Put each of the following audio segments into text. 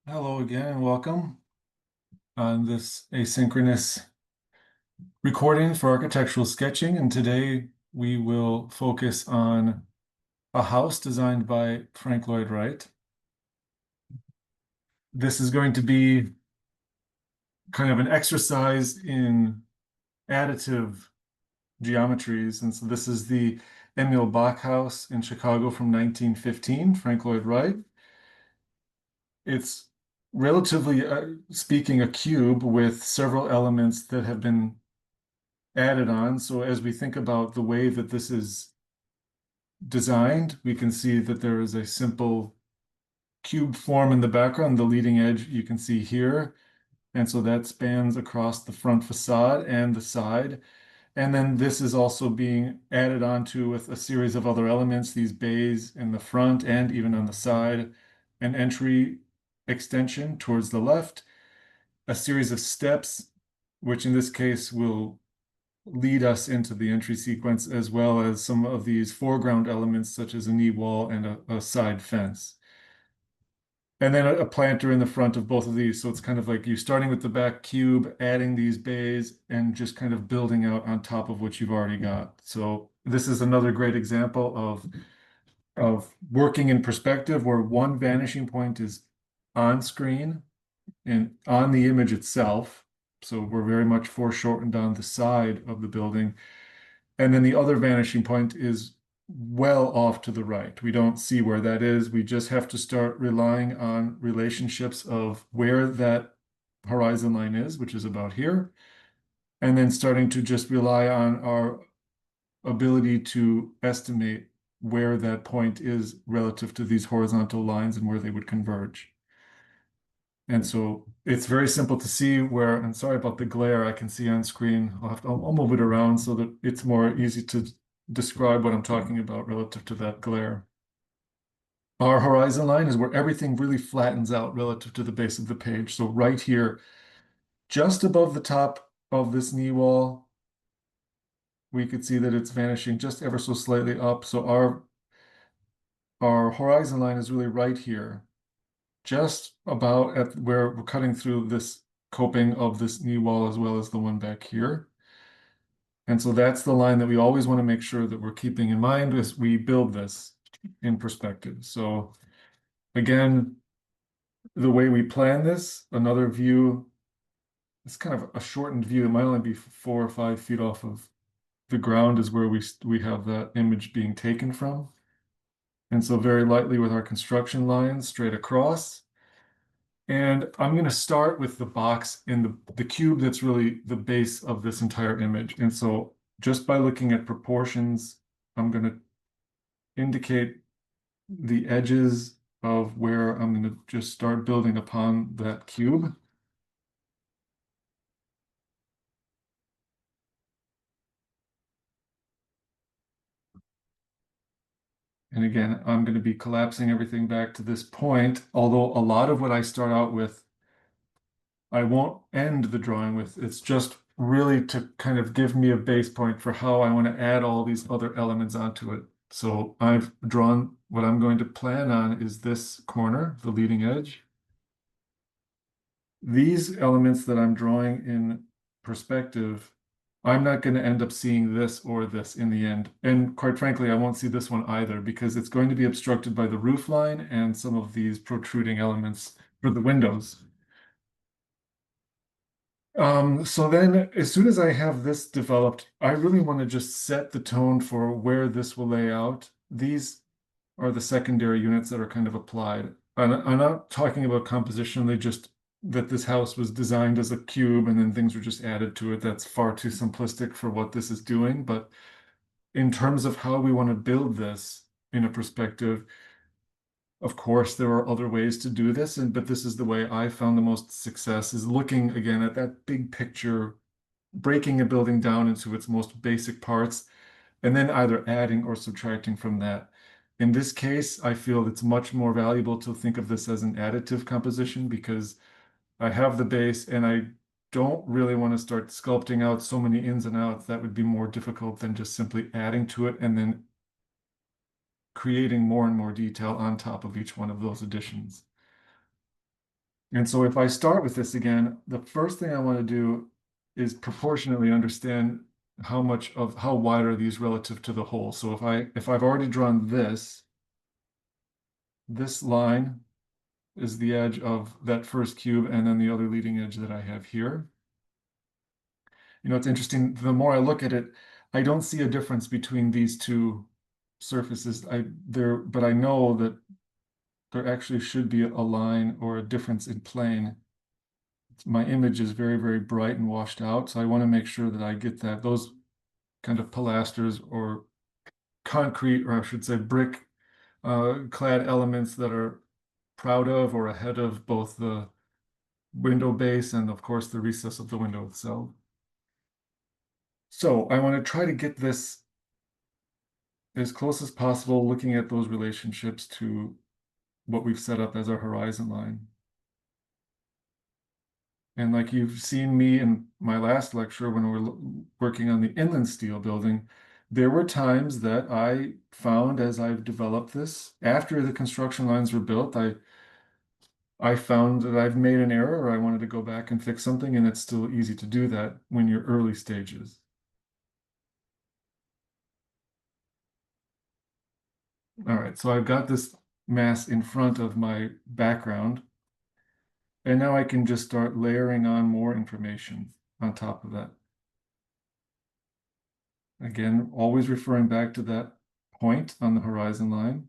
Hello again and welcome on this asynchronous recording for architectural sketching. And today we will focus on a house designed by Lloyd Wright. This is going to be kind of an exercise in additive geometries. And so this is the Emil Bach house in Chicago from 1915, Lloyd Wright. It's relatively speaking a cube with several elements that have been added on. So as we think about the way that this is designed, we can see that there is a simple cube form in the background. The leading edge you can see here. And so that spans across the front facade and the side. And then this is also being added onto with a series of other elements, these bays in the front and even on the side, an entry extension towards the left, a series of steps, which in this case will lead us into the entry sequence, as well as some of these foreground elements, such as a knee wall and a side fence. And then a planter in the front of both of these. So it's kind of like you starting with the back cube, adding these bays, and just kind of building out on top of what you've already got. So this is another great example of working in perspective where one vanishing point is on screen and on the image itself. So we're very much foreshortened on the side of the building. And then the other vanishing point is well off to the right. We don't see where that is. We just have to start relying on relationships of where that horizon line is, which is about here, and then starting to just rely on our ability to estimate where that point is relative to these horizontal lines and where they would converge. And so it's very simple to see where, and sorry about the glare I can see on screen. I'll move it around so that it's more easy to describe what I'm talking about relative to that glare. Our horizon line is where everything really flattens out relative to the base of the page. So right here, just above the top of this knee wall, we could see that it's vanishing just ever so slightly up. So our horizon line is really right here, just about at where we're cutting through this coping of this knee wall as well as the one back here. And so that's the line that we always want to make sure that we're keeping in mind as we build this in perspective. So again, the way we plan this, another view, it's kind of a shortened view. It might only be 4 or 5 feet off of the ground is where we have that image being taken from. And so very lightly with our construction lines straight across. And I'm going to start with the box in the cube that's really the base of this entire image. And so just by looking at proportions, I'm going to indicate the edges of where I'm going to just start building upon that cube. And again, I'm going to be collapsing everything back to this point, although a lot of what I start out with, I won't end the drawing with. It's just really to kind of give me a base point for how I want to add all these other elements onto it. So I've drawn what I'm going to plan on is this corner, the leading edge. These elements that I'm drawing in perspective, I'm not going to end up seeing this or this in the end. And quite frankly, I won't see this one either because it's going to be obstructed by the roof line and some of these protruding elements for the windows. So then as soon as I have this developed, I really want to just set the tone for where this will lay out. These are the secondary units that are kind of applied. I'm not talking about composition, they just that this house was designed as a cube and then things were just added to it. That's far too simplistic for what this is doing. But in terms of how we want to build this in a perspective, of course, there are other ways to do this, but this is the way I found the most success is looking again at that big picture, breaking a building down into its most basic parts, and then either adding or subtracting from that. In this case, I feel it's much more valuable to think of this as an additive composition because I have the base and I don't really want to start sculpting out so many ins and outs. That would be more difficult than just simply adding to it and then creating more and more detail on top of each one of those additions. And so if I start with this again, the first thing I want to do is proportionately understand how wide are these relative to the hole. So if I've already drawn this line is the edge of that first cube, and then the other leading edge that I have here. You know, it's interesting, the more I look at it, I don't see a difference between these two surfaces. But I know that there actually should be a line or a difference in plane. My image is very, very bright and washed out, so I want to make sure that I get those kind of pilasters or concrete, or I should say brick clad elements that are proud of or ahead of both the window base and of course the recess of the window itself. So I want to try to get this as close as possible, looking at those relationships to what we've set up as our horizon line. And like you've seen me in my last lecture when we were working on the inland steel building, there were times that I found as I've developed this, after the construction lines were built, I found that I've made an error or I wanted to go back and fix something, and it's still easy to do that when you're early stages. All right, so I've got this mass in front of my background, and now I can just start layering on more information on top of that. Again, always referring back to that point on the horizon line.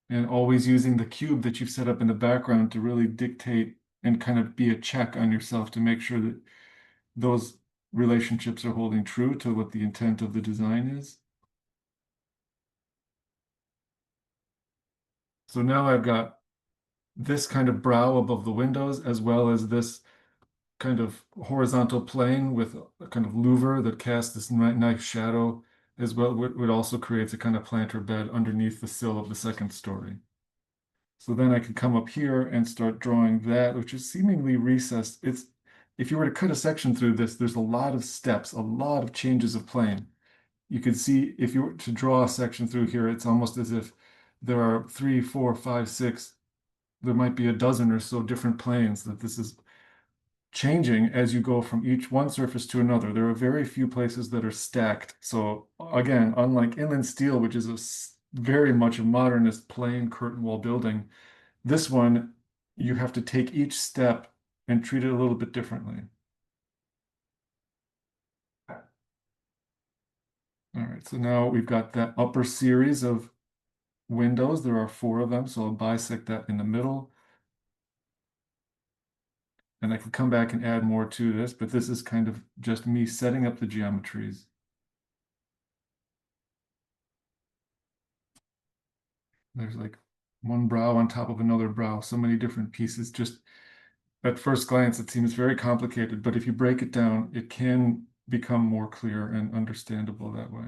And always using the cube that you've set up in the background to really dictate and kind of be a check on yourself to make sure that those relationships are holding true to what the intent of the design is. So now I've got this kind of brow above the windows, as well as this kind of horizontal plane with a kind of louver that casts this nice shadow as well, which also creates a kind of planter bed underneath the sill of the second story. So then I can come up here and start drawing that, which is seemingly recessed. If you were to cut a section through this, there's a lot of steps, a lot of changes of plane. You could see if you were to draw a section through here, it's almost as if there are 3, 4, 5, 6, there might be a dozen or so different planes that this is changing as you go from each one surface to another. There are very few places that are stacked. So again, unlike inland steel, which is very much a modernist plain curtain wall building, this one, you have to take each step and treat it a little bit differently. All right, so now we've got that upper series of windows. There are 4 of them, so I'll bisect that in the middle. And I can come back and add more to this, but this is kind of just me setting up the geometries. There's like one brow on top of another brow, so many different pieces. Just at first glance, it seems very complicated, but if you break it down, it can become more clear and understandable that way.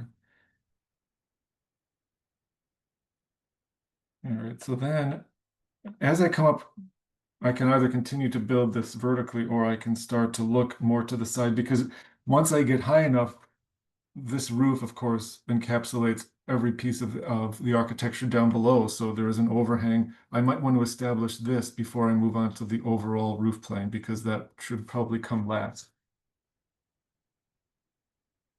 All right, so then as I come up, I can either continue to build this vertically or I can start to look more to the side, because once I get high enough, this roof, of course, encapsulates every piece of the architecture down below. So there is an overhang. I might want to establish this before I move on to the overall roof plane, because that should probably come last.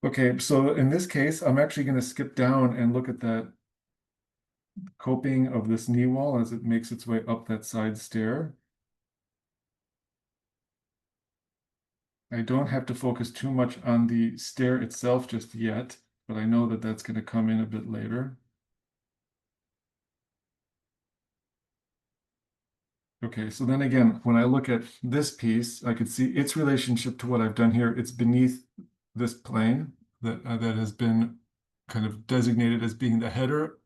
Okay, so in this case, I'm actually going to skip down and look at that coping of this knee wall as it makes its way up that side stair. I don't have to focus too much on the stair itself just yet, but I know that that's going to come in a bit later. Okay, so then again, when I look at this piece, I could see its relationship to what I've done here. It's beneath this plane that has been kind of designated as being the header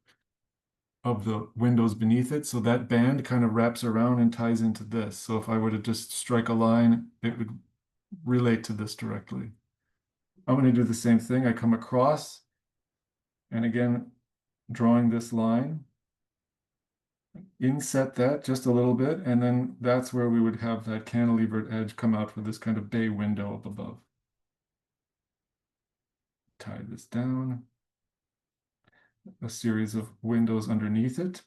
of the windows beneath it. So that band kind of wraps around and ties into this. So if I were to just strike a line, it would relate to this directly. I'm going to do the same thing. I come across, and again, drawing this line, inset that just a little bit, and then that's where we would have that cantilevered edge come out for this kind of bay window up above. Tie this down. a series of windows underneath it,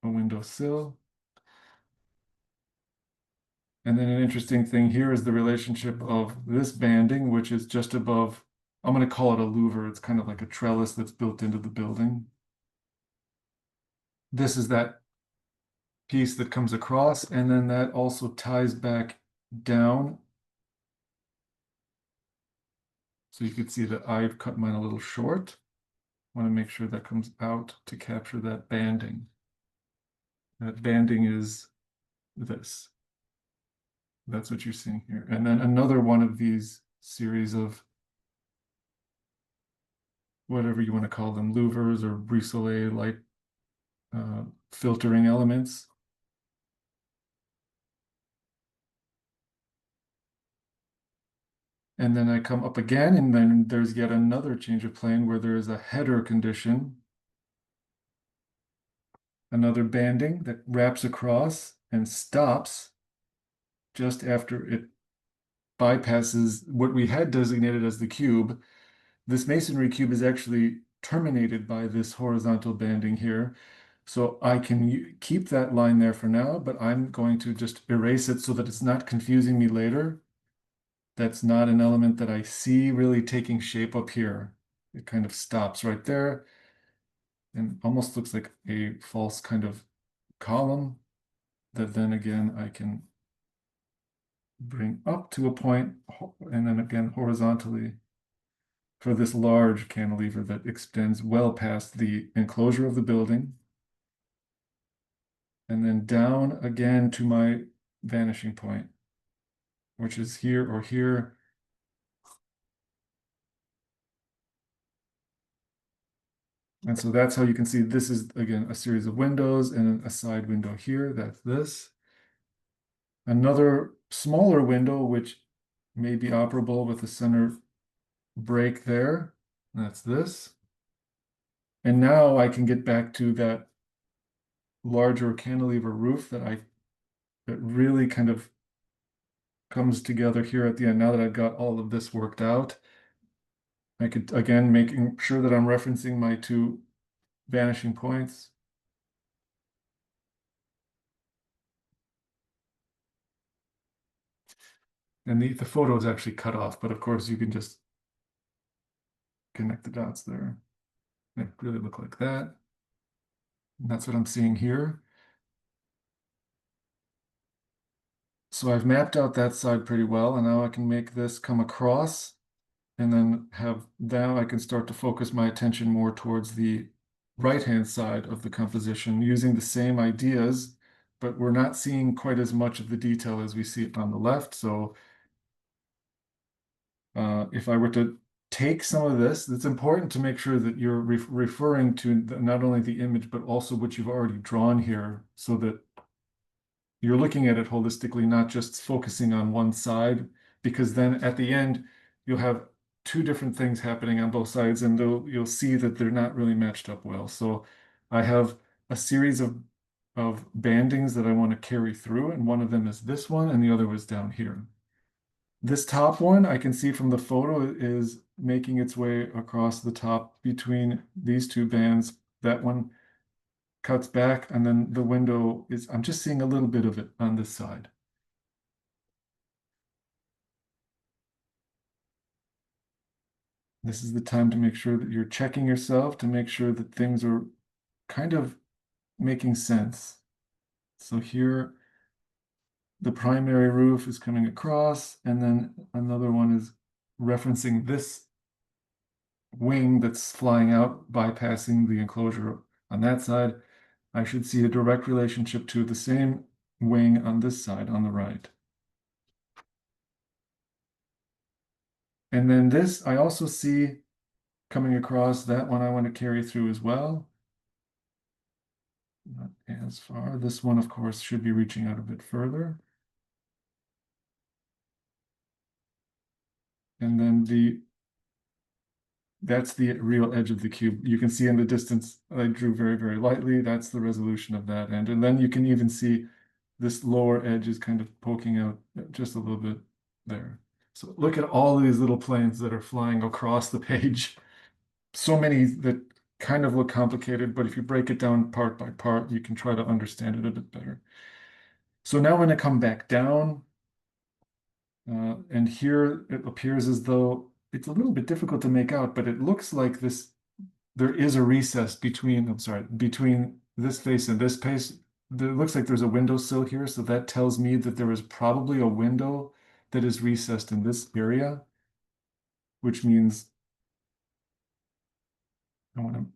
a windowsill. And then an interesting thing here is the relationship of this banding, which is just above, I'm going to call it a louver. It's kind of like a trellis that's built into the building. This is that piece that comes across, and then that also ties back down. So you can see that I've cut mine a little short. I want to make sure that comes out to capture that banding. That banding is this. That's what you're seeing here. And then another one of these series of whatever you want to call them, louvers or brisole light filtering elements. And then I come up again, and then there's yet another change of plane where there is a header condition, another banding that wraps across and stops just after it bypasses what we had designated as the cube. This masonry cube is actually terminated by this horizontal banding here. So I can keep that line there for now, but I'm going to just erase it so that it's not confusing me later. That's not an element that I see really taking shape up here. It kind of stops right there and almost looks like a false kind of column that then again I can bring up to a point and then again horizontally for this large cantilever that extends well past the enclosure of the building. And then down again to my vanishing point, which is here or here. And so that's how you can see this is, again, a series of windows and a side window here. That's this. Another smaller window, which may be operable with the center break there. That's this. And now I can get back to that larger cantilever roof that really kind of comes together here at the end. Now that I've got all of this worked out, I could, again, making sure that I'm referencing my two vanishing points. And the photo is actually cut off, but of course you can just connect the dots there. It really look like that. And that's what I'm seeing here. So I've mapped out that side pretty well, and now I can make this come across and then now I can start to focus my attention more towards the right-hand side of the composition using the same ideas, but we're not seeing quite as much of the detail as we see on the left. So if I were to take some of this, it's important to make sure that you're referring to not only the image, but also what you've already drawn here so that you're looking at it holistically, not just focusing on one side, because then at the end, you'll have two different things happening on both sides, and you'll see that they're not really matched up well. So I have a series of bandings that I want to carry through, and one of them is this one, and the other was down here. This top one, I can see from the photo, is making its way across the top between these two bands. That one cuts back, and then the window is, I'm just seeing a little bit of it on this side. This is the time to make sure that you're checking yourself to make sure that things are kind of making sense. So here, the primary roof is coming across, and then another one is referencing this wing that's flying out, bypassing the enclosure on that side. I should see a direct relationship to the same wing on this side on the right. And then this, I also see coming across. That one I want to carry through as well. Not as far. This one, of course, should be reaching out a bit further. And then that's the real edge of the cube. You can see in the distance, I drew very, very lightly. That's the resolution of that end. And then you can even see this lower edge is kind of poking out just a little bit there. So look at all these little planes that are flying across the page. So many that kind of look complicated, but if you break it down part by part, you can try to understand it a bit better. So now when I come back down, and here it appears as though it's a little bit difficult to make out, but it looks like there is a recess between, I'm sorry, between this face and this face. It looks like there's a windowsill here, so that tells me that there is probably a window that is recessed in this area, which means I want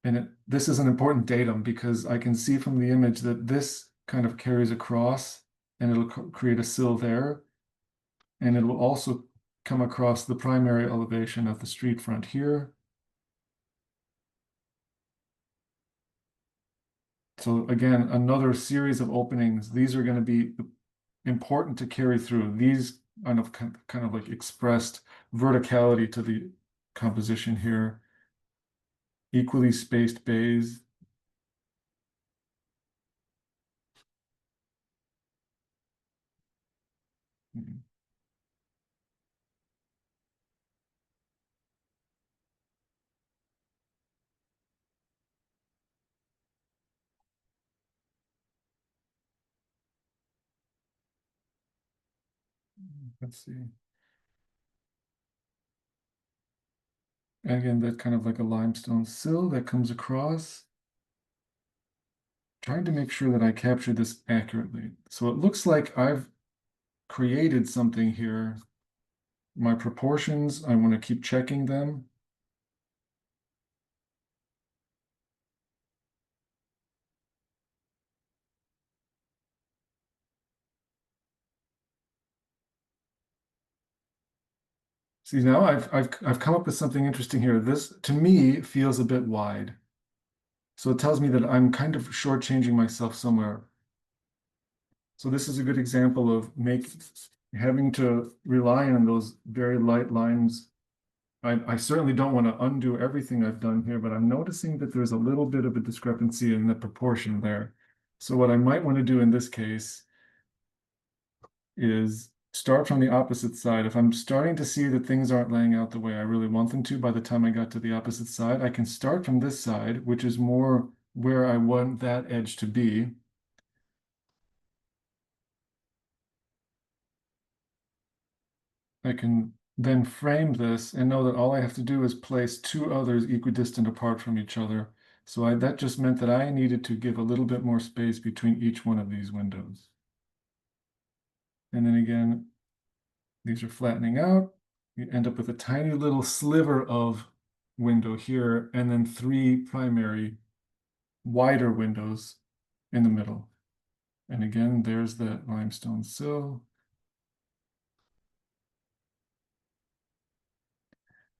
to, this is an important datum because I can see from the image that this kind of carries across and it'll create a sill there. And it will also come across the primary elevation of the street front here. So again, another series of openings. These are going to be important to carry through. These kind of like expressed verticality to the composition here. Equally spaced bays. Let's see. And again, that kind of like a limestone sill that comes across. Trying to make sure that I capture this accurately. So it looks like I've created something here. My proportions, I want to keep checking them. See, now I've come up with something interesting here. This, to me, feels a bit wide. So it tells me that I'm kind of shortchanging myself somewhere. So this is a good example of having to rely on those very light lines. I certainly don't want to undo everything I've done here, but I'm noticing that there's a little bit of a discrepancy in the proportion there. So what I might want to do in this case is start from the opposite side. If I'm starting to see that things aren't laying out the way I really want them to by the time I got to the opposite side, I can start from this side, which is more where I want that edge to be. I can then frame this and know that all I have to do is place two others equidistant apart from each other. So that just meant that I needed to give a little bit more space between each one of these windows. And then again, these are flattening out. You end up with a tiny little sliver of window here, and then three primary wider windows in the middle. And again, there's that limestone sill.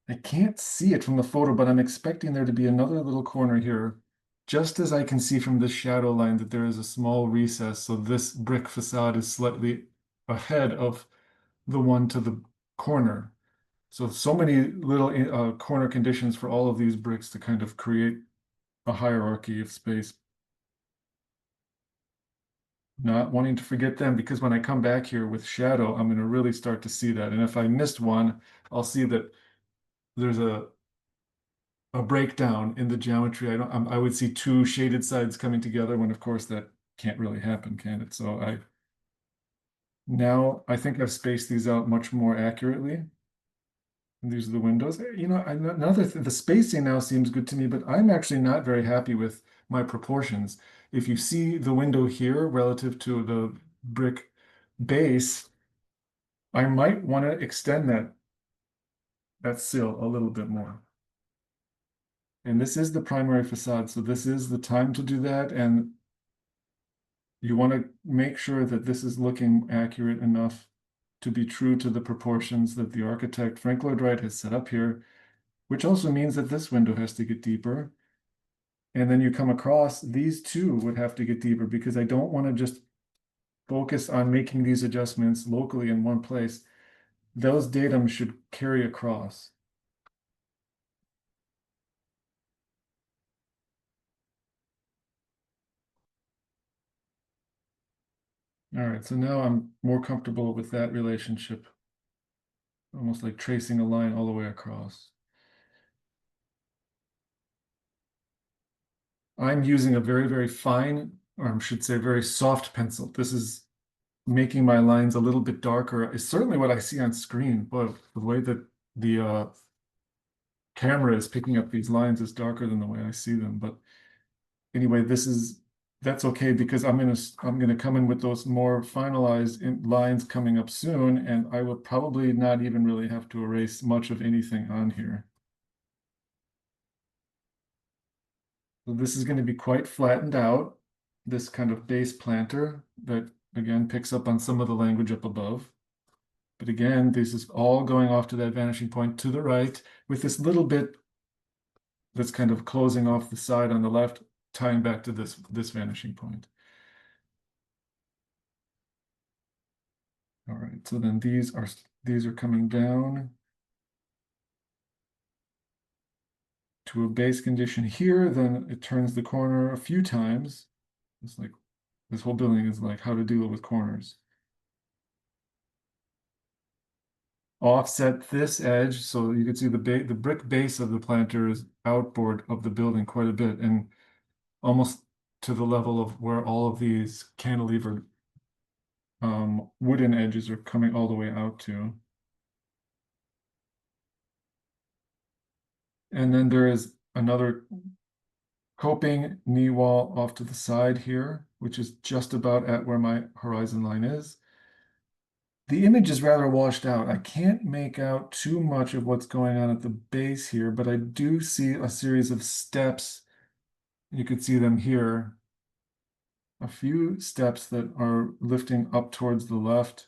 I can't see it from the photo, but I'm expecting there to be another little corner here, just as I can see from this shadow line that there is a small recess. So this brick facade is slightly ahead of the one to the corner. So many little corner conditions for all of these bricks to kind of create a hierarchy of space. Not wanting to forget them because when I come back here with shadow, I'm going to really start to see that. And if I missed one, I'll see that there's a breakdown in the geometry. I would see two shaded sides coming together when of course that can't really happen, can it? So now I think I've spaced these out much more accurately. And these are the windows. Another thing, the spacing now seems good to me, but I'm actually not very happy with my proportions. If you see the window here relative to the brick base, I might want to extend that sill a little bit more. And this is the primary facade, so this is the time to do that. And you want to make sure that this is looking accurate enough to be true to the proportions that the architect Frank Lloyd Wright has set up here, which also means that this window has to get deeper. And then you come across, these two would have to get deeper because I don't want to just focus on making these adjustments locally in one place. Those datums should carry across. All right, so now I'm more comfortable with that relationship, almost like tracing a line all the way across. I'm using a very, very fine, or I should say very soft pencil. This is making my lines a little bit darker. It's certainly what I see on screen, but the way that the camera is picking up these lines is darker than the way I see them. But anyway, that's okay because I'm gonna come in with those more finalized lines coming up soon, and I will probably not even really have to erase much of anything on here. So this is going to be quite flattened out, this kind of base planter that again picks up on some of the language up above. But again, this is all going off to that vanishing point to the right with this little bit that's kind of closing off the side on the left, tying back to this vanishing point. All right, so then these are coming down to a base condition here, then it turns the corner a few times. It's like this whole building is like how to deal with corners. Offset this edge so you can see the brick base of the planter is outboard of the building quite a bit and almost to the level of where all of these cantilever wooden edges are coming all the way out to. And then there is another coping knee wall off to the side here, which is just about at where my horizon line is. The image is rather washed out. I can't make out too much of what's going on at the base here, but I do see a series of steps. You could see them here. A few steps that are lifting up towards the left,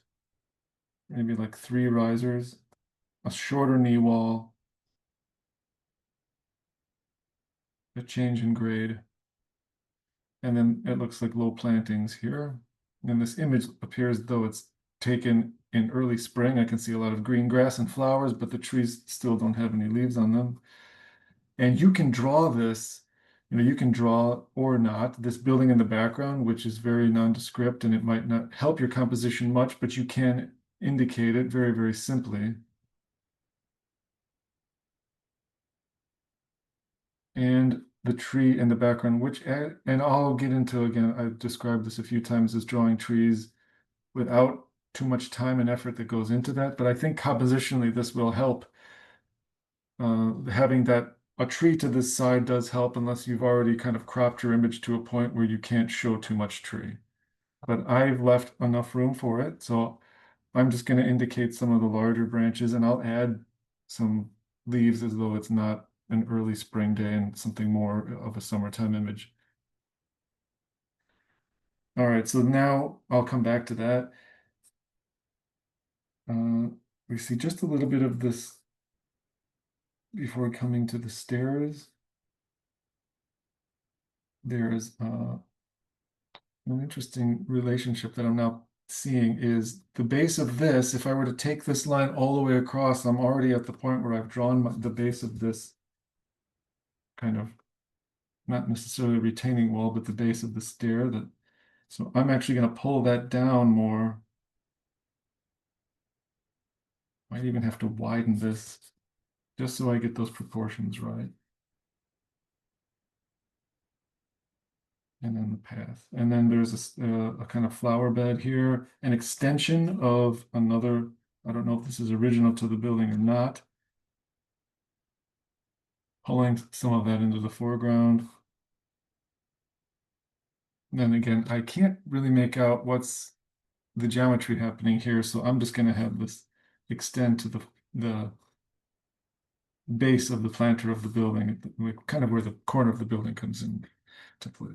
maybe like 3 risers, a shorter knee wall, a change in grade, and then it looks like low plantings here. And this image appears though it's taken in early spring. I can see a lot of green grass and flowers, but the trees still don't have any leaves on them. And you can draw this, you can draw or not this building in the background, which is very nondescript and it might not help your composition much, but you can indicate it very, very simply. And the tree in the background, and I'll get into again, I've described this a few times as drawing trees without too much time and effort that goes into that. But I think compositionally this will help. Having that a tree to this side does help unless you've already kind of cropped your image to a point where you can't show too much tree. But I've left enough room for it. So I'm just going to indicate some of the larger branches and I'll add some leaves as though it's not an early spring day and something more of a summertime image. All right, so now I'll come back to that. We see just a little bit of this before coming to the stairs. There's an interesting relationship that I'm now seeing is the base of this. If I were to take this line all the way across, I'm already at the point where I've drawn the base of this kind of not necessarily retaining wall, but the base of the stair. So I'm actually going to pull that down more. Might even have to widen this just so I get those proportions right. And then the path. And then there's a kind of flower bed here, an extension of another, I don't know if this is original to the building or not, pulling some of that into the foreground. And then again, I can't really make out what's the geometry happening here, so I'm just going to have this extend to the base of the planter of the building, kind of where the corner of the building comes in to play.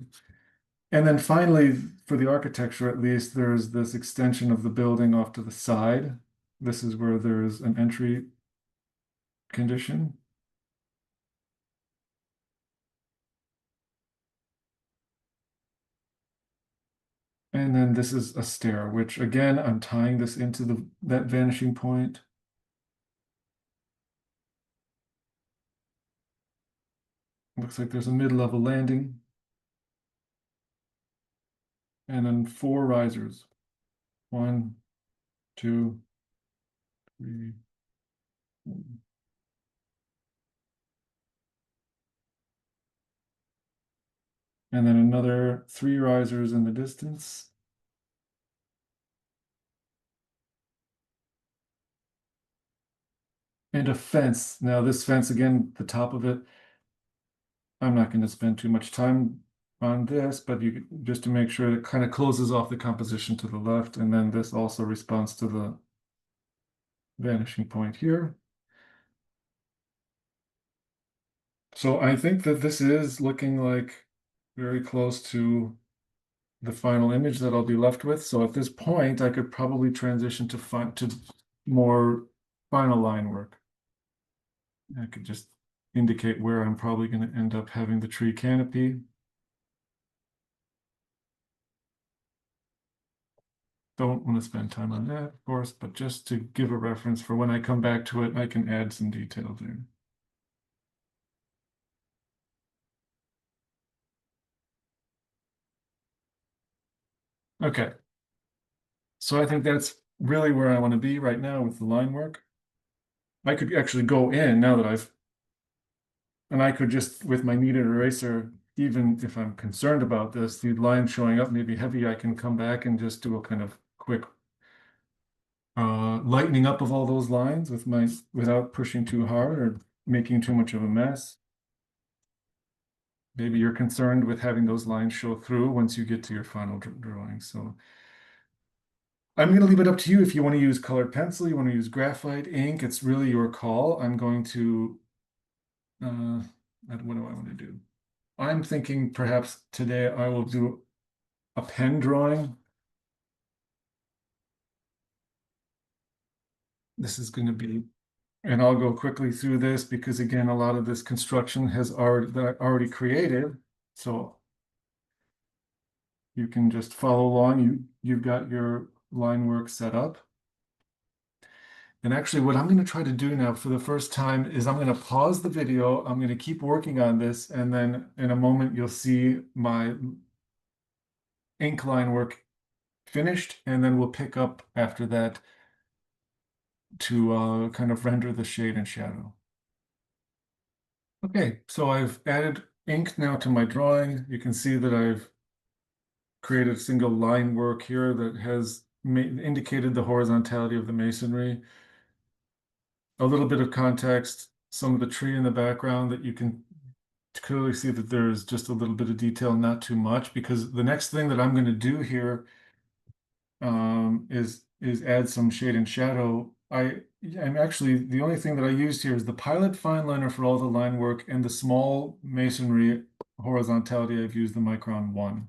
And then finally, for the architecture at least, there's this extension of the building off to the side. This is where there's an entry condition. And then this is a stair, which again, I'm tying this into that vanishing point. Looks like there's a mid-level landing. And then 4 risers. 1, 2, 3, 4. And then another 3 risers in the distance. And a fence. Now this fence, again, the top of it, I'm not going to spend too much time on this, but you just to make sure it kind of closes off the composition to the left, and then this also responds to the vanishing point here. So I think that this is looking like very close to the final image that I'll be left with. So at this point, I could probably transition to more final line work. I could just indicate where I'm probably going to end up having the tree canopy. Don't want to spend time on that, of course, but just to give a reference for when I come back to it, I can add some detail there. Okay, so I think that's really where I want to be right now with the line work. I could actually go in now that and I could just, with my kneaded eraser, even if I'm concerned about this, the line showing up maybe heavy, I can come back and just do a kind of quick lightening up of all those lines without pushing too hard or making too much of a mess. Maybe you're concerned with having those lines show through once you get to your final drawing. So I'm going to leave it up to you if you want to use colored pencil, you want to use graphite ink. It's really your call. I'm going to, what do I want to do? I'm thinking perhaps today I will do a pen drawing. This is going to be, and I'll go quickly through this because again, a lot of this construction has already created. So you can just follow along. You've got your line work set up. And actually what I'm going to try to do now for the first time is I'm going to pause the video. I'm going to keep working on this. And then in a moment, you'll see my ink line work finished. And then we'll pick up after that to kind of render the shade and shadow. Okay, so I've added ink now to my drawing. You can see that I've created a single line work here that has indicated the horizontality of the masonry. A little bit of context, some of the tree in the background that you can clearly see that there's just a little bit of detail, not too much, because the next thing that I'm going to do here is add some shade and shadow. I'm actually, the only thing that I used here is the Pilot fine liner for all the line work, and the small masonry horizontality, I've used the Micron 1.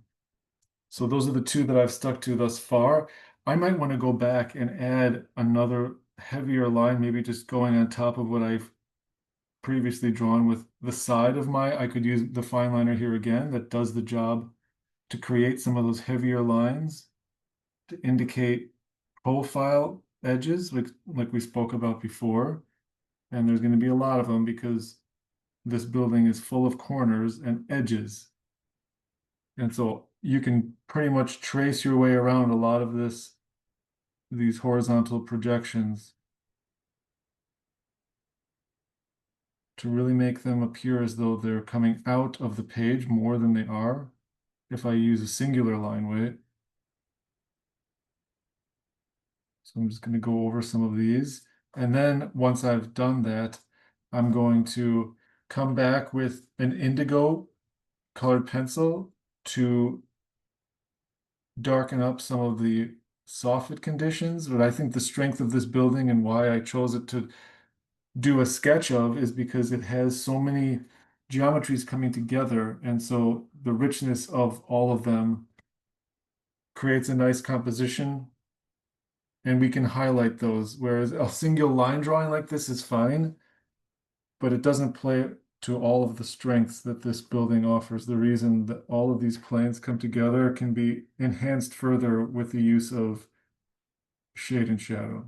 So those are the two that I've stuck to thus far. I might want to go back and add another heavier line, maybe just going on top of what I've previously drawn with the side of I could use the fine liner here again that does the job to create some of those heavier lines to indicate profile edges like we spoke about before. And there's going to be a lot of them because this building is full of corners and edges. And so you can pretty much trace your way around a lot of these horizontal projections to really make them appear as though they're coming out of the page more than they are if I use a singular line weight. So I'm just going to go over some of these. And then once I've done that, I'm going to come back with an indigo colored pencil to darken up some of the soffit conditions. But I think the strength of this building and why I chose it to do a sketch of is because it has so many geometries coming together. And so the richness of all of them creates a nice composition and we can highlight those. Whereas a single line drawing like this is fine, but it doesn't play to all of the strengths that this building offers. The reason that all of these planes come together can be enhanced further with the use of shade and shadow.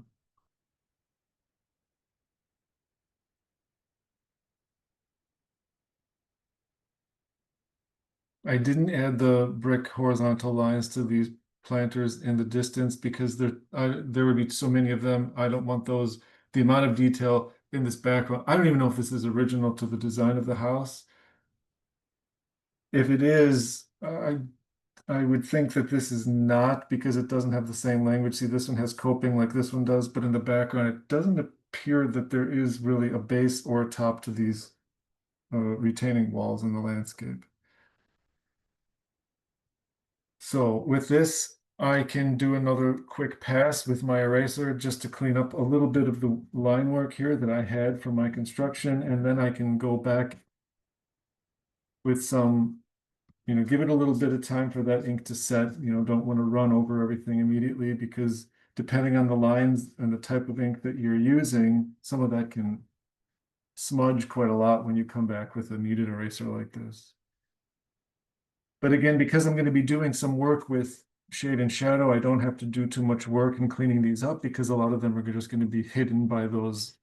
I didn't add the brick horizontal lines to these planters in the distance because there would be so many of them. I don't want those, the amount of detail in this background. I don't even know if this is original to the design of the house. If it is, I I would think that this is not because it doesn't have the same language. See, this one has coping like this one does, but in the background, it doesn't appear that there is really a base or a top to these retaining walls in the landscape. So with this, I can do another quick pass with my eraser just to clean up a little bit of the line work here that I had from my construction, and then I can go back with some, give it a little bit of time for that ink to set. Don't want to run over everything immediately because depending on the lines and the type of ink that you're using, some of that can smudge quite a lot when you come back with a kneaded eraser like this. But again, because I'm going to be doing some work with shade and shadow, I don't have to do too much work in cleaning these up because a lot of them are just going to be hidden by those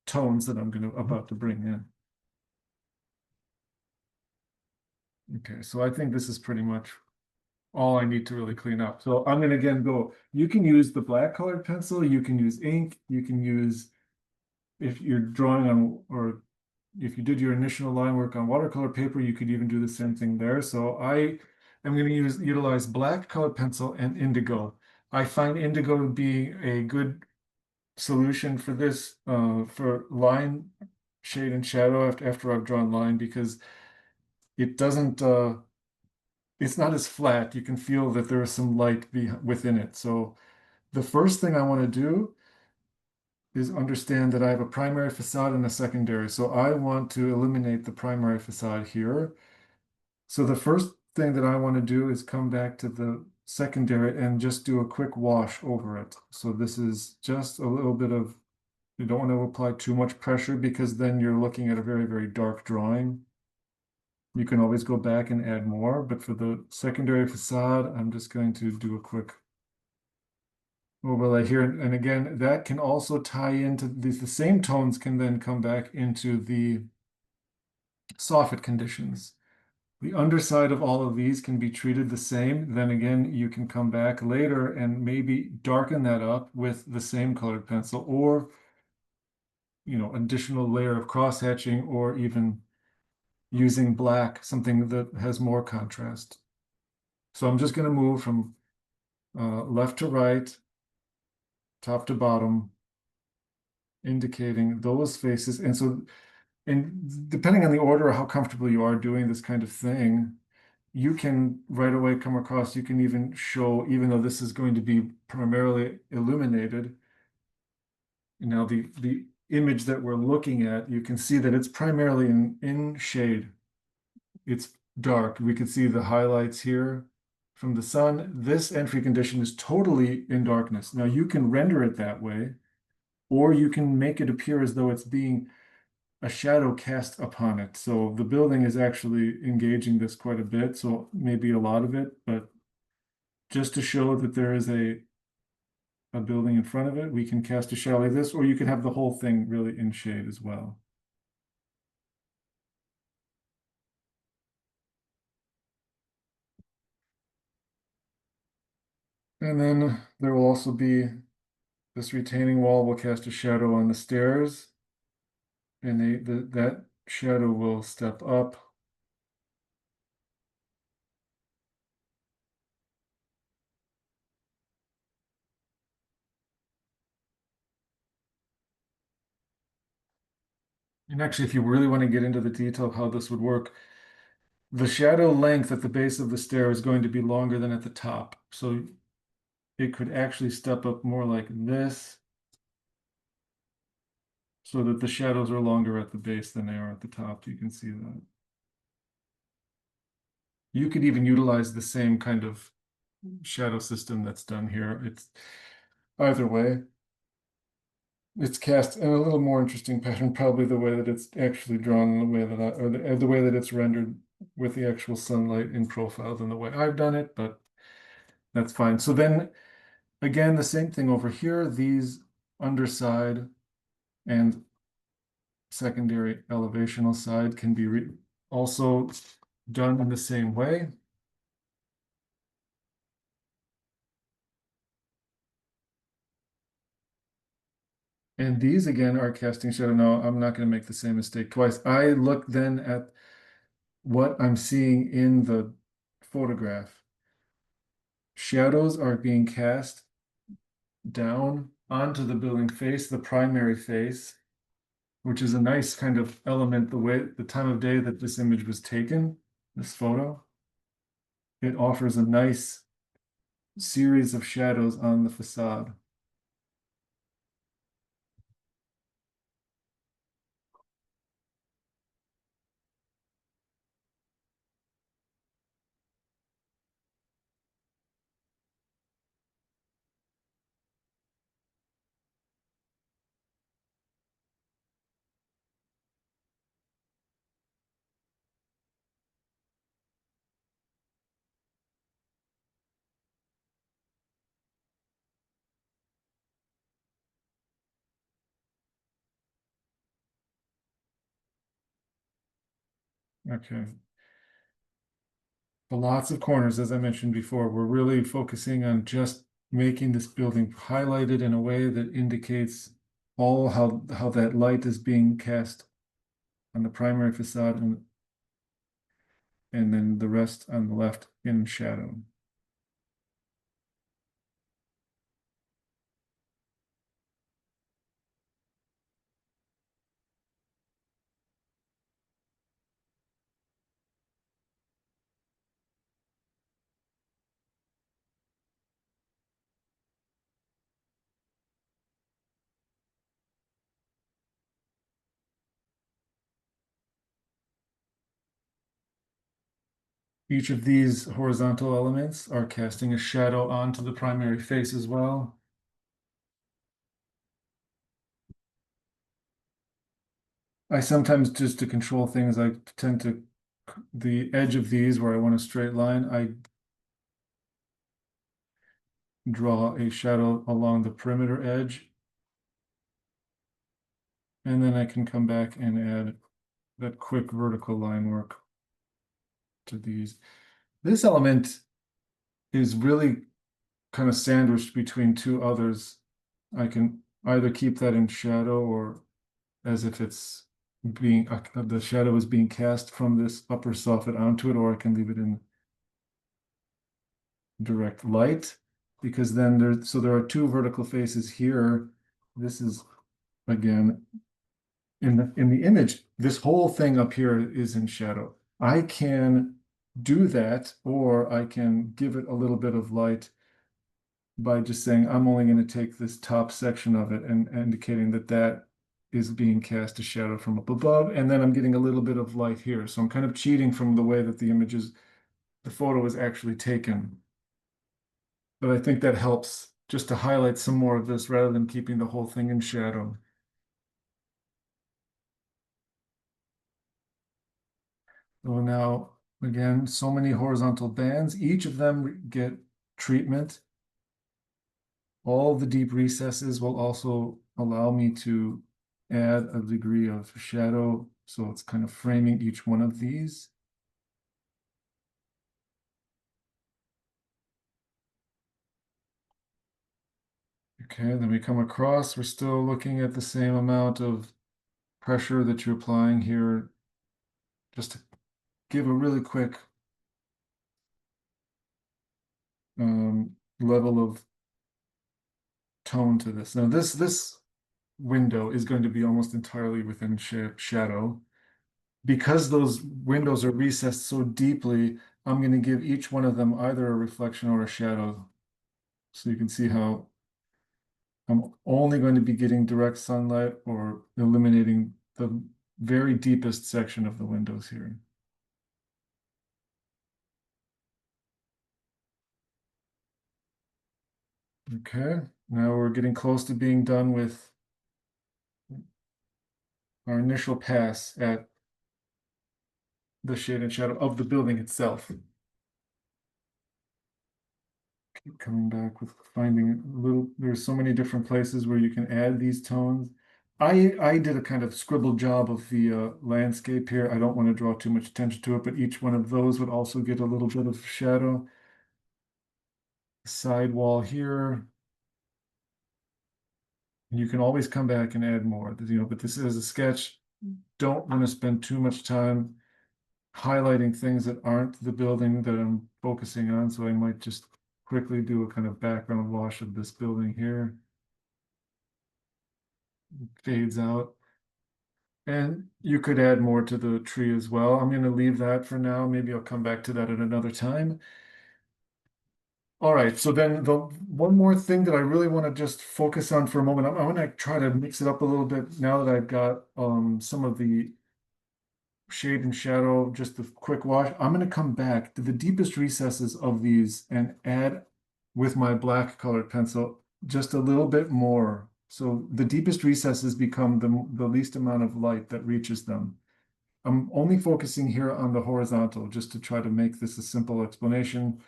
tones that I'm about to bring in. Okay, so I think this is pretty much all I need to really clean up. So I'm gonna again go, you can use the black colored pencil, you can use ink, you can use, if you're drawing on, or if you did your initial line work on watercolor paper, you could even do the same thing there. So I am going to utilize black colored pencil and indigo. I find indigo to be a good solution for this, for line, shade, and shadow after I've drawn line because it doesn't, it's not as flat. You can feel that there is some light within it. So the first thing I want to do is understand that I have a primary facade and a secondary. So I want to eliminate the primary facade here. So the first thing that I want to do is come back to the secondary and just do a quick wash over it. So this is just a little bit of, you don't want to apply too much pressure because then you're looking at a very, very dark drawing. You can always go back and add more, but for the secondary facade, I'm just going to do a quick overlay here. And again, that can also tie into the same tones can then come back into the soffit conditions. The underside of all of these can be treated the same. Then again, you can come back later and maybe darken that up with the same colored pencil or, additional layer of cross hatching or even using black, something that has more contrast. So I'm just going to move from left to right, top to bottom, indicating those faces. And so, and depending on the order or how comfortable you are doing this kind of thing, you can right away come across, you can even show, even though this is going to be primarily illuminated, the image that we're looking at, you can see that it's primarily in shade. It's dark. We can see the highlights here from the sun. This entry condition is totally in darkness. Now you can render it that way, or you can make it appear as though it's being a shadow cast upon it. So the building is actually engaging this quite a bit, so maybe a lot of it, but just to show that there is a building in front of it, we can cast a shadow like this, or you can have the whole thing really in shade as well. And then there will also be this retaining wall will cast a shadow on the stairs, and that shadow will step up. And actually, if you really want to get into the detail of how this would work, the shadow length at the base of the stair is going to be longer than at the top. So it could actually step up more like this so that the shadows are longer at the base than they are at the top. You can see that. You could even utilize the same kind of shadow system that's done here. It's either way. It's cast in a little more interesting pattern, probably the way that it's actually drawn, the way that or the way that it's rendered with the actual sunlight in profile than the way I've done it, but that's fine. So then again, the same thing over here, these underside and secondary elevational side can be also done in the same way. And these again are casting shadow. Now, I'm not going to make the same mistake twice. I look then at what I'm seeing in the photograph. Shadows are being cast down onto the building face, the primary face, which is a nice kind of element, the time of day that this image was taken, this photo. It offers a nice series of shadows on the facade. Okay. But lots of corners, as I mentioned before, we're really focusing on just making this building highlighted in a way that indicates all how that light is being cast on the primary facade and then the rest on the left in shadow. Each of these horizontal elements are casting a shadow onto the primary face as well. I sometimes, just to control things, I tend to, the edge of these where I want a straight line, I draw a shadow along the perimeter edge. And then I can come back and add that quick vertical line work to these. This element is really kind of sandwiched between two others. I can either keep that in shadow or as if it's being, the shadow is being cast from this upper soffit onto it, or I can leave it in direct light, because then there are two vertical faces here. This is, again, in the image, this whole thing up here is in shadow. I can do that, or I can give it a little bit of light by just saying I'm only going to take this top section of it and indicating that that is being cast a shadow from up above, and then I'm getting a little bit of light here. So I'm kind of cheating from the way that the photo is actually taken. But I think that helps just to highlight some more of this rather than keeping the whole thing in shadow. So now, again, so many horizontal bands, each of them get treatment. All the deep recesses will also allow me to add a degree of shadow. So it's kind of framing each one of these. Okay, then we come across, we're still looking at the same amount of pressure that you're applying here, just to give a really quick level of tone to this. Now this window is going to be almost entirely within shadow. Because those windows are recessed so deeply, I'm going to give each one of them either a reflection or a shadow. So you can see how I'm only going to be getting direct sunlight or illuminating the very deepest section of the windows here. Okay, now we're getting close to being done with our initial pass at the shade and shadow of the building itself. Keep coming back with finding there's so many different places where you can add these tones. I did a kind of scribbled job of the landscape here. I don't want to draw too much attention to it, but each one of those would also get a little bit of shadow. Side wall here. You can always come back and add more, but this is a sketch. Don't want to spend too much time highlighting things that aren't the building that I'm focusing on. So I might just quickly do a kind of background wash of this building here. Fades out. And you could add more to the tree as well. I'm going to leave that for now. Maybe I'll come back to that at another time. All right, so then the one more thing that I really want to just focus on for a moment, I'm going to try to mix it up a little bit now that I've got some of the shade and shadow, just a quick wash. I'm going to come back to the deepest recesses of these and add with my black colored pencil just a little bit more. So the deepest recesses become the least amount of light that reaches them. I'm only focusing here on the horizontal just to try to make this a simple explanation.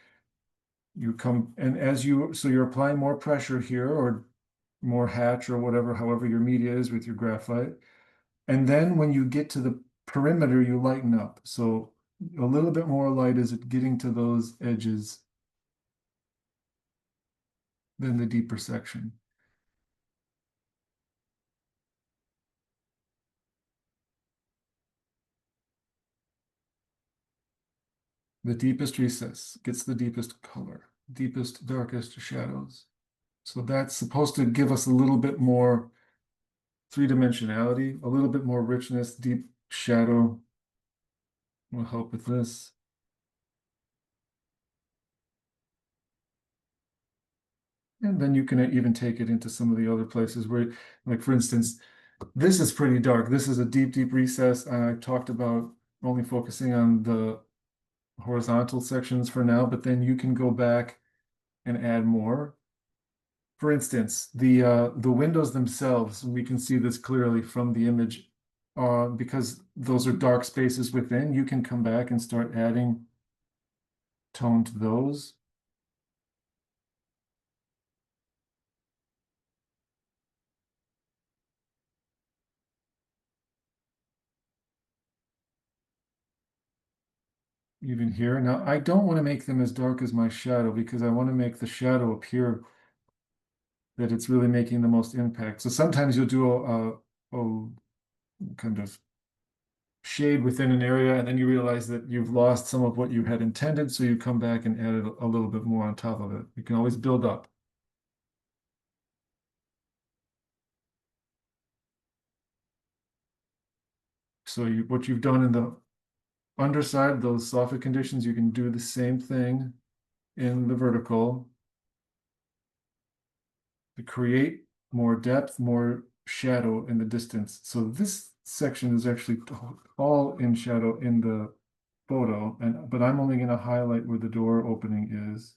You come and so you're applying more pressure here or more hatch or whatever, however your media is with your graphite. And then when you get to the perimeter, you lighten up. So a little bit more light is it getting to those edges than the deeper section. The deepest recess gets the deepest color, deepest, darkest shadows. So that's supposed to give us a little bit more three-dimensionality, a little bit more richness, deep shadow will help with this. And then you can even take it into some of the other places where, like for instance, this is pretty dark. This is a deep, deep recess. And I talked about only focusing on the horizontal sections for now, but then you can go back and add more. For instance, the windows themselves, we can see this clearly from the image, because those are dark spaces within, you can come back and start adding tone to those. Even here. Now, I don't want to make them as dark as my shadow because I want to make the shadow appear that it's really making the most impact. So sometimes you'll do a kind of shade within an area and then you realize that you've lost some of what you had intended. So you come back and add a little bit more on top of it. You can always build up. So what you've done in the underside, those soffit conditions, you can do the same thing in the vertical to create more depth, more shadow in the distance. So this section is actually all in shadow in the photo, but I'm only going to highlight where the door opening is.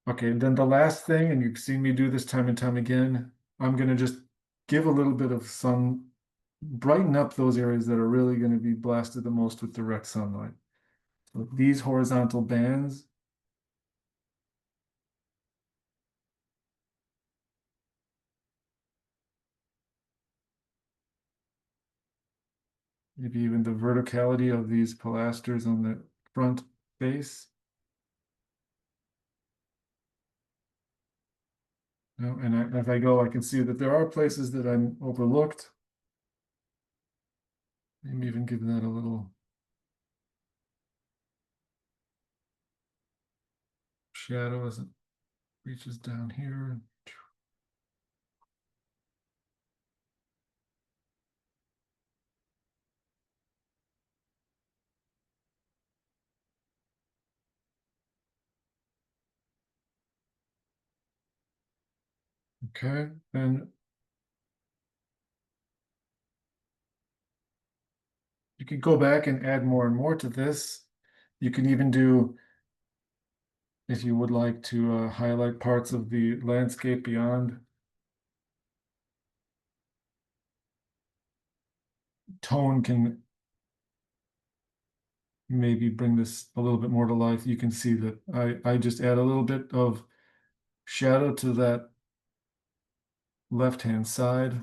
Okay, then the last thing, and you've seen me do this time and time again, I'm going to just give a little bit of sun, brighten up those areas that are really going to be blasted the most with direct sunlight. So these horizontal bands, maybe even the verticality of these pilasters on the front face. You know, and as I go, I can see that there are places that I'm overlooked. Maybe even give that a little shadow as it reaches down here. Okay, and you can go back and add more and more to this. You can even do, if you would like to highlight parts of the landscape beyond, tone can maybe bring this a little bit more to life. You can see that I just add a little bit of shadow to that left-hand side.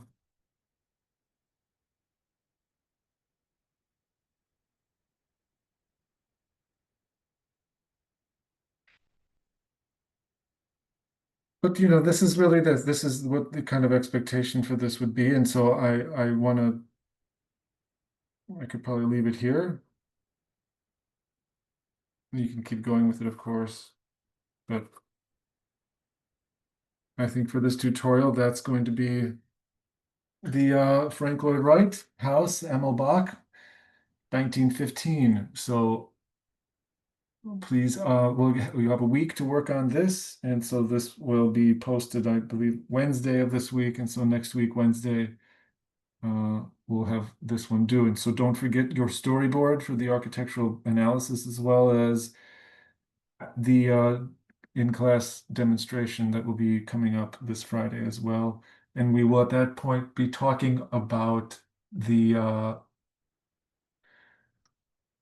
But you know, this is really this is what the kind of expectation for this would be. And so I want to, I could probably leave it here. You can keep going with it, of course. But I think for this tutorial, that's going to be the Frank Lloyd Wright house, Emil Bach, 1915. So please, we have a week to work on this, and so this will be posted, I believe, Wednesday of this week, and so next week, Wednesday, we'll have this one due. And so don't forget your storyboard for the architectural analysis as well as the in-class demonstration that will be coming up this Friday as well. And we will at that point be talking about the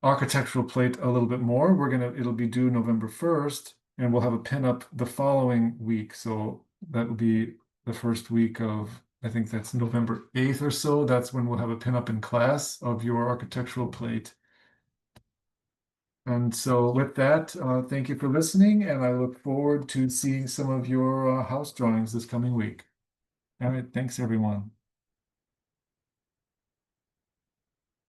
architectural plate a little bit more. It'll be due November 1st, and we'll have a pinup the following week. So that will be the first week of, I think that's November 8th or so. That's when we'll have a pinup in class of your architectural plate. And so with that, thank you for listening, and I look forward to seeing some of your house drawings this coming week. All right, thanks everyone.